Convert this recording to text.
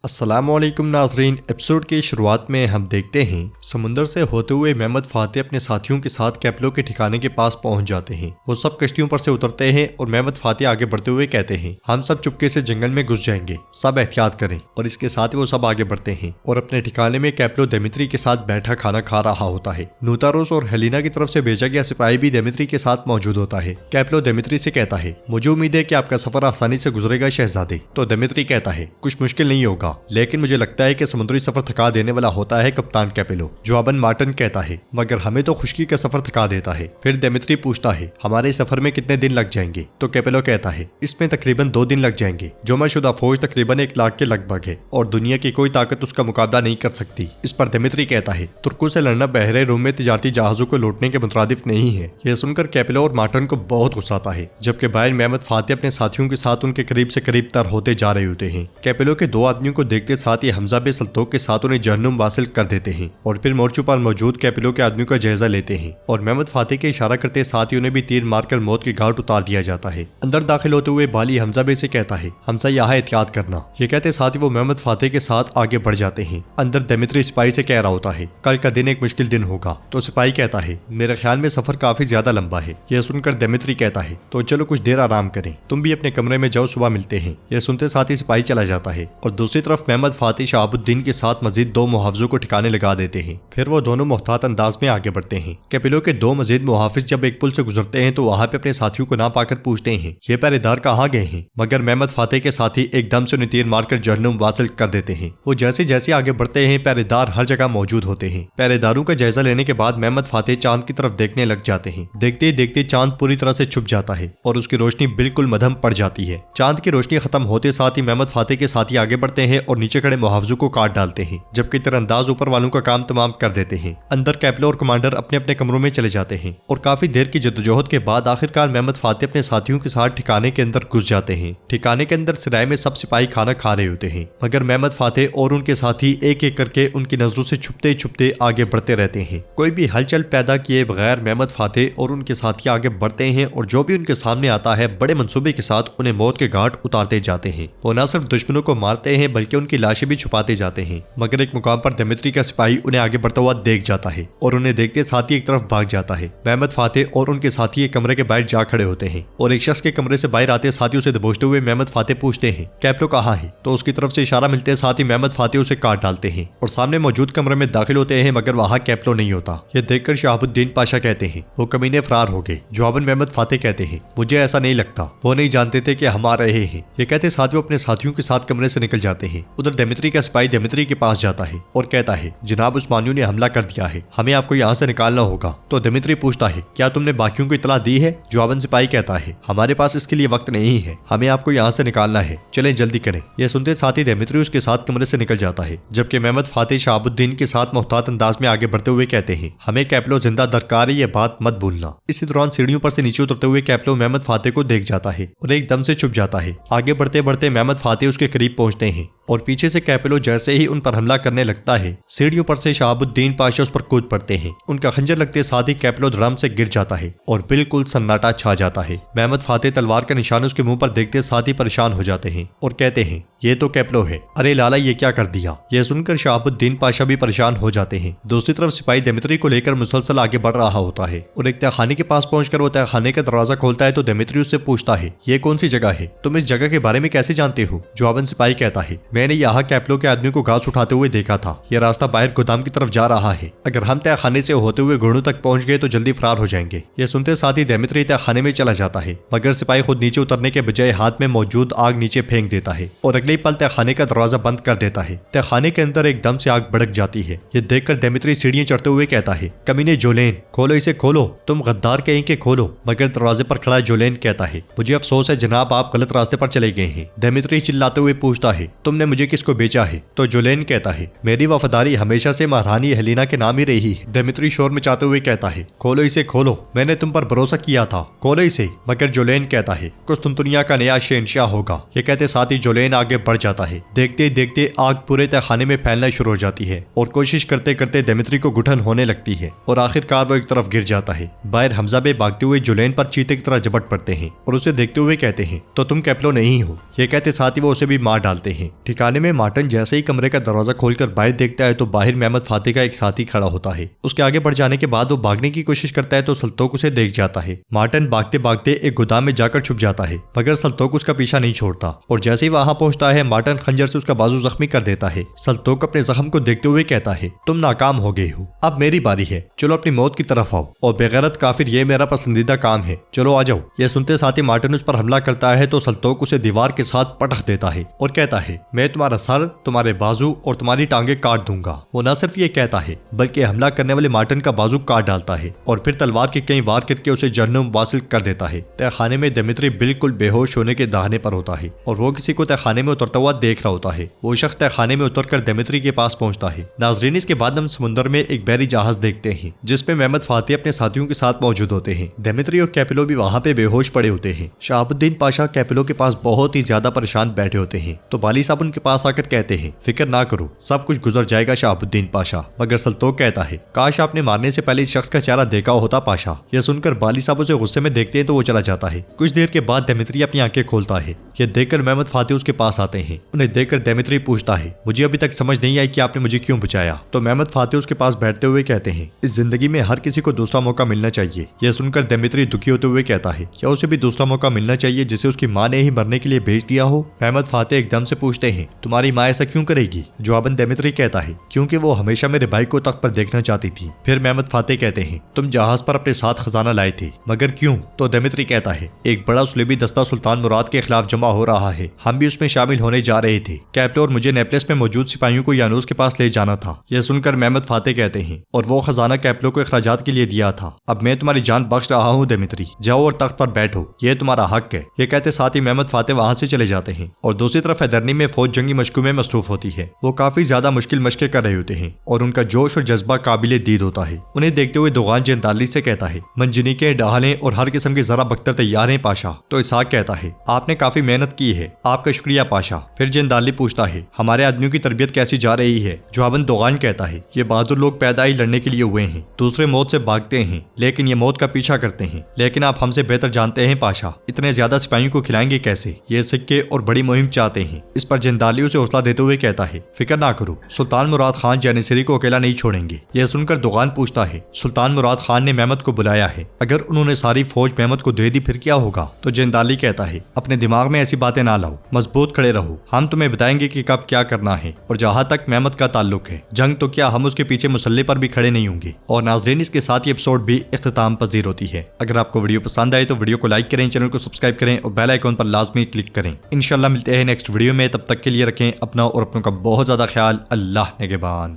अस्सलामुअलैकुम नाजरीन। एपिसोड की शुरुआत में हम देखते हैं समुंदर से होते हुए मेहमद फातेह अपने साथियों के साथ कैपलो के ठिकाने के पास पहुंच जाते हैं। वो सब कश्तियों पर से उतरते हैं और मेहमद फातेह आगे बढ़ते हुए कहते हैं, हम सब चुपके से जंगल में घुस जाएंगे, सब एहतियात करें। और इसके साथ वो सब आगे बढ़ते हैं और अपने ठिकाने में कैपलो देमित्री के साथ बैठा खाना खा रहा होता है। नूतारोस और हेलिना की तरफ से भेजा गया सिपाही भी देमित्री के साथ मौजूद होता है। कैपलो देमित्री से कहता है, मुझे उम्मीद है कि आपका सफर आसानी से गुजरेगा शहजादे। तो देमित्री कहता है, कुछ मुश्किल नहीं होगा, लेकिन मुझे लगता है कि समुद्री सफर थका देने वाला होता है कप्तान कैपेलो। जवाबन मार्टिन कहता है, मगर हमें तो खुश्की का सफर थका देता है। फिर देमित्री पूछता है, हमारे सफर में कितने दिन लग जाएंगे? तो कैपेलो कहता है, इसमें तकरीबन 2 दिन लग जाएंगे। जमाशुदा फौज तकरीबन 1 लाख के लगभग है और दुनिया की कोई ताकत उसका मुकाबला नहीं कर सकती। इस पर देमित्री कहता है, तुर्कों से लड़ना बहरे रूम में तिजारती जहाजों को लौटने के मुतरादिफ नहीं है। यह सुनकर कैपेलो और मार्टिन को बहुत गुस्सा आता है, जबकि बाहर मेहमद फातेह अपने साथियों के साथ उनके करीब से करीब तर होते जा रहे होते हैं। कैपेलो के 2 आदमियों को देखते साथ ही हमजा बे सल्तोक के साथ उन्हें जहन्नुम वासिल कर देते हैं और फिर मोर्चों पर मौजूद कैपेलो के आदमियों का जायजा लेते हैं और मेहमद फातेह के इशारा करते साथ ही उन्हें भी तीर मारकर मौत की घाट उतार दिया जाता है। अंदर दाखिल होते हुए बाली हमजा बे से कहता है, हमजा यहाँ एहतियात करना। ये कहते साथ ही वो मेहमद फातेह के साथ आगे बढ़ जाते हैं। अंदर देमित्री सिपाही से कह रहा होता है, कल का दिन एक मुश्किल दिन होगा। तो सिपाही कहता है, मेरे ख्याल में सफर काफी ज्यादा लंबा है। यह सुनकर देमित्री कहता है, तो चलो कुछ देर आराम करें, तुम भी अपने कमरे में जाओ, सुबह मिलते हैं। यह सुनते साथ ही सिपाही चला जाता है और दूसरी तरफ मेहमद फातेह शहाबुद्दीन के साथ मजीद 2 मुहाफिजों को ठिकाने लगा देते हैं। फिर वो दोनों मोहतात अंदाज में आगे बढ़ते हैं। कैपेलो के 2 मजीद मुहाफिज जब एक पुल से गुजरते हैं तो वहां पे अपने साथियों को ना पाकर पूछते हैं, ये पहरेदार कहाँ गए हैं? मगर मेहमद फातेह के साथी एकदम से उन्हें तीर मारकर जहन्नुम वासिल कर देते हैं। वो जैसे जैसे आगे बढ़ते हैं पहरेदार हर जगह मौजूद होते हैं। पहरेदारों का जायजा लेने के बाद मेहमद फातेह चांद की तरफ देखने लग जाते हैं। देखते ही देखते चांद पूरी तरह से छुप जाता है और उसकी रोशनी बिल्कुल मध्यम पड़ जाती है। चांद की रोशनी खत्म होते साथ ही मेहमद फातेह के साथी आगे बढ़ते हैं और नीचे खड़े मुहाफिजों को काट डालते हैं, जबकि तीरंदाज ऊपर वालों का काम तमाम कर देते हैं। अंदर कैपेलो और कमांडर अपने अपने कमरों में चले जाते हैं और काफी देर की जद्दोजहद के बाद आखिरकार मेहमद फातेह अपने साथियों के साथ ठिकाने के अंदर घुस जाते हैं। ठिकाने के अंदर सिराय में सब सिपाही खाना खा रहे होते हैं, मगर मेहमद फातेह और उनके साथी एक एक करके उनकी नजरों से छुपते छुपते आगे बढ़ते रहते हैं। कोई भी हलचल पैदा किए बगैर मेहमद फातेह और उनके साथी आगे बढ़ते हैं और जो भी उनके सामने आता है बड़े मंसूबे के साथ उन्हें मौत के घाट उतारते जाते हैं। वो न सिर्फ दुश्मनों को मारते हैं बल्कि उनकी लाशें भी छुपाते जाते हैं। मगर एक मुकाम पर देमित्री का सिपाही उन्हें आगे बढ़ता हुआ देख जाता है और उन्हें देखते साथी एक तरफ भाग जाता है। मेहमद फातेह और उनके साथी एक कमरे के बाहर जा खड़े होते हैं और एक शख्स के कमरे से बाहर आते साथियों से दबोचते हुए मेहमद फातेह पूछते हैं, कैपेलो कहाँ है? तो उसकी तरफ से इशारा मिलते साथ ही मेहमद फातेह उसे काट डालते हैं और सामने मौजूद कमरे में दाखिल होते हैं, मगर वहाँ कैपेलो नहीं होता। यह देखकर शहाबुद्दीन पाशा कहते हैं, वो कमीने फरार हो गए। जवाबन मेहमद फातेह कहते हैं, मुझे ऐसा नहीं लगता, वो नहीं जानते थे कि हम आ रहे हैं। ये कहते साथ वो अपने साथियों के साथ कमरे से निकल जाते हैं। उधर देमित्री का सिपाही देमित्री के पास जाता है और कहता है, जनाब उस्मानियों ने हमला कर दिया है, हमें आपको यहाँ से निकालना होगा। तो देमित्री पूछता है, क्या तुमने बाकियों को इतला दी है? जवाबन सिपाही कहता है, हमारे पास इसके लिए वक्त नहीं है, हमें आपको यहाँ से निकालना है, चलें जल्दी करें। यह सुनते साथ ही देमित्री उसके साथ कमरे से निकल जाता है, जबकि मेहमद फातेह शहाबुद्दीन के साथ मोहतात अंदाज में आगे बढ़ते हुए कहते हैं, हमें कैपेलो जिंदा दरकार है, ये बात मत भूलना। इसी दौरान सीढ़ियों पर से नीचे उतरते हुए कैपेलो मेहमद फातेह को देख जाता है और एकदम से छुप जाता है। आगे बढ़ते बढ़ते मेहमद फातेह उसके करीब पहुंचते हैं और पीछे से कैपेलो जैसे ही उन पर हमला करने लगता है, सीढ़ियों पर से शहाबुद्दीन पाशा उस पर कूद पड़ते हैं। उनका खंजर लगते साथ ही कैपेलो धड़ाम से गिर जाता है और बिल्कुल सन्नाटा छा जाता है। मेहमद फातेह तलवार का निशान उसके मुंह पर देखते साथ ही परेशान हो जाते हैं और कहते हैं, ये तो कैपेलो है, अरे लाला ये क्या कर दिया? यह सुनकर शहाबुद्दीन पाशा भी परेशान हो जाते हैं। दूसरी तरफ सिपाही देमित्री को लेकर मुसलसल आगे बढ़ रहा होता है और एक तहखाने के पास पहुंचकर वो तहखाने का दरवाजा खोलता है तो देमित्री उससे पूछता है, ये कौन सी जगह है? तुम इस जगह के बारे में कैसे जानते हो? जवाबन सिपाही कहता है, मैंने यहाँ कैपेलो के आदमी को घास उठाते हुए देखा था, यह रास्ता बाहर गोदाम की तरफ जा रहा है, अगर हम तहखाने से होते हुए घोड़ों तक पहुंच गए तो जल्दी फरार हो जाएंगे। यह सुनते साथ ही देमित्री तहखाने में चला जाता है, मगर सिपाही खुद नीचे उतरने के बजाय हाथ में मौजूद आग नीचे फेंक देता है और अगले पल तहखाने का दरवाजा बंद कर देता है। तहखाने के अंदर एकदम से आग भड़क जाती है। यह देखकर देमित्री सीढ़ियां चढ़ते हुए कहता है, कमीने जोलेन, खोलो इसे खोलो, तुम गद्दार कहीं के खोलो। मगर दरवाजे पर खड़ा जोलेन कहता है, मुझे अफसोस है जनाब, आप गलत रास्ते पर चले गए हैं। देमित्री चिल्लाते हुए पूछता है, तुमने मुझे किसको बेचा है? तो जोलेन कहता है, मेरी वफादारी हमेशा से महारानी हेलिना के नाम ही रही है। देमित्री शोर मचाते हुए कहता है, खोलो इसे खोलो, मैंने तुम पर भरोसा किया था, खोलो इसे। मगर जोलेन कहता है, कुस्तुनतुनिया का नया शहंशाह होगा। ये कहते साथ ही जोलेन आगे बढ़ जाता है। देखते देखते आग पूरे तहखाने में फैलना शुरू हो जाती है और कोशिश करते करते देमित्री को घुटन होने लगती है और आखिरकार वो एक तरफ गिर जाता है। बाहर हमजा बे भागते हुए जोलेन पर चीते की तरह झपट पड़ते हैं और उसे देखते हुए कहते हैं, तो तुम कैपेलो नहीं हो। ये कहते साथ ही वो उसे भी मार डालते हैं। ठिकाने में मार्टिन जैसे ही कमरे का दरवाजा खोलकर बाहर देखता है तो बाहर मेहमद फातिह का एक साथी खड़ा होता है। उसके आगे बढ़ जाने के बाद वो भागने की कोशिश करता है तो सल्तोक उसे देख जाता है। मार्टिन भागते भागते एक गोदाम में जाकर छुप जाता है, मगर सल्तोक उसका पीछा नहीं छोड़ता और जैसे ही वहां पहुंचता है मार्टिन खंजर से उसका बाजू जख्मी कर देता है। सल्तोक अपने जख्म को देखते हुए कहता है, तुम नाकाम हो गए हो, अब मेरी बारी है, चलो अपनी मौत की तरफ आओ। और बेगैरत काफिर, ये मेरा पसंदीदा काम है, चलो आ जाओ। यह सुनते साथ ही मार्टिन उस पर हमला करता है तो सल्तोक उसे दीवार के साथ पटक देता है और कहता है, मैं तुम्हारा सर, तुम्हारे बाजू और तुम्हारी टांगे काट दूंगा। वो न सिर्फ ये कहता है बल्कि हमला करने वाले मार्टिन का बाजू काट डालता है और फिर तलवार के कई वार करके उसे जहन्नुम वासिल कर देता है। तहखाने में दिमित्री बिल्कुल बेहोश होने के दाहने पर होता है और वो किसी को तहखाने में उतरता हुआ देख रहा होता है। वो शख्स तहखाने में उतरकर दिमित्री के पास पहुंचता है। नाजरीन, इसके बाद हम समुद्र में एक बहरी जहाज देखते हैं जिसमें मेहमद फातिह अपने साथियों के साथ मौजूद होते हैं। दिमित्री और कैपिलो भी वहाँ पे बेहोश पड़े होते हैं। शहाबुद्दीन पाशा कैपिलो के पास बहुत ही ज्यादा परेशान बैठे होते हैं तो बाली साहब उनके पास आकर कहते हैं, फिक्र ना करो, सब कुछ गुजर जाएगा शहाबुद्दीन पाशा। मगर सल्तोक कहता है, काश आपने मारने से पहले इस शख्स का चेहरा देखा होता पाशा। यह सुनकर बाली साहब उसे गुस्से में देखते हैं तो वो चला जाता है। कुछ देर के बाद दिमित्री अपनी आंखें खोलता है। यह देखकर मेहमद फातिह उसके पास आते हैं। उन्हें देखकर दिमित्री पूछता है, मुझे अभी तक समझ नहीं आई कि आपने मुझे क्यों बचाया। तो मेहमद फातिह उसके पास बैठते हुए कहते हैं, इस जिंदगी में हर किसी को दूसरा मौका मिलना चाहिए। यह सुनकर दिमित्री दुखी होते हुए कहता है, क्या उसे भी दूसरा मौका मिलना चाहिए जिसे उसकी माँ ने ही मरने के लिए भेज दिया हो। मेहमद फातिह एकदम से पूछते हैं, तुम्हारी माँ ऐसा क्यों करेगी। जवाबन दिमित्री कहता है, क्योंकि वो हमेशा मेरे भाई को तख्त पर देखना चाहती थी। फिर मेहमद फातिह कहते हैं, तुम जहाज पर अपने साथ खजाना लाए थे, मगर क्यों। तो दिमित्री कहता है, एक बड़ा सुलेबी दस्ता सुल्तान मुराद के खिलाफ जमा हो रहा है, हम भी उसमें शामिल होने जा रहे थे। कैप्टन और मुझे नेपलेस में मौजूद सिपाहियों को यानूस के पास ले जाना था। यह सुनकर मेहमद फातिह कहते हैं, और वो खजाना कैप्टन को अखराजात के लिए दिया था। अब मैं तुम्हारी जान बख्श रहा हूँ दिमित्री, जाओ और तख्त पर बैठो, यह तुम्हारा हक है। ये कहते साथ ही मेहमद फातिह वहां से चले जाते हैं और दूसरी तरफ हैदरनी में फौज जंगी मशकों में मसरूफ होती है। वो काफी ज्यादा मुश्किल मशकें कर रहे होते हैं और उनका जोश और जज्बा काबिले दीद होता है। उन्हें देखते हुए दोगान जंदाली से कहता है, मंजनीके, डाहलें और हर किस्म के जरा बख्तर तैयार हैं पाशा। तो इसहाक कहता है, आपने काफी मेहनत की है, आपका शुक्रिया पाशा। फिर जंदाली पूछता है, हमारे आदमियों की तरबियत कैसी जा रही है। जवाबन दोगान कहता है, ये बहादुर लोग पैदा ही लड़ने के लिए हुए हैं, दूसरे मौत से भागते हैं लेकिन ये मौत का पीछा करते हैं। लेकिन आप हमसे बेहतर जानते हैं पाशा, इतने ज्यादा सिपाहियों को खिलाएंगे कैसे। ये सिक्के और बड़ी मुहिम चाहते हैं। इस पर जंदाली उसे हौसला देते हुए कहता है, फिक्र ना करो, सुल्तान मुराद खान जानिसरी को अकेला नहीं छोड़ेंगे। यह सुनकर दोगान पूछता है, सुल्तान मुराद खान ने मेहमद को बुलाया है, अगर उन्होंने सारी फौज मेहमद को दे दी फिर क्या होगा। तो जंदाली कहता है, अपने दिमाग में ऐसी बातें ना लाओ, मजबूत खड़े रहो, हम तुम्हें बताएंगे कि कब क्या करना है। और जहां तक मेहमद का ताल्लुक है, जंग तो क्या हम उसके पीछे मुसल्ले पर भी खड़े नहीं होंगे। और नाजरीन, इसके साथ ये एपिसोड भी इख्तिताम पजीर होती है। अगर आपको वीडियो पसंद आए तो वीडियो को लाइक करें, चैनल को सब्सक्राइब करें और बेल आइकॉन पर लाजमी क्लिक करें। इंशाल्लाह मिलते हैं नेक्स्ट वीडियो में, तब तक के लिए रखें अपना और अपनों का बहुत ज्यादा ख्याल। अल्लाह निगहबान।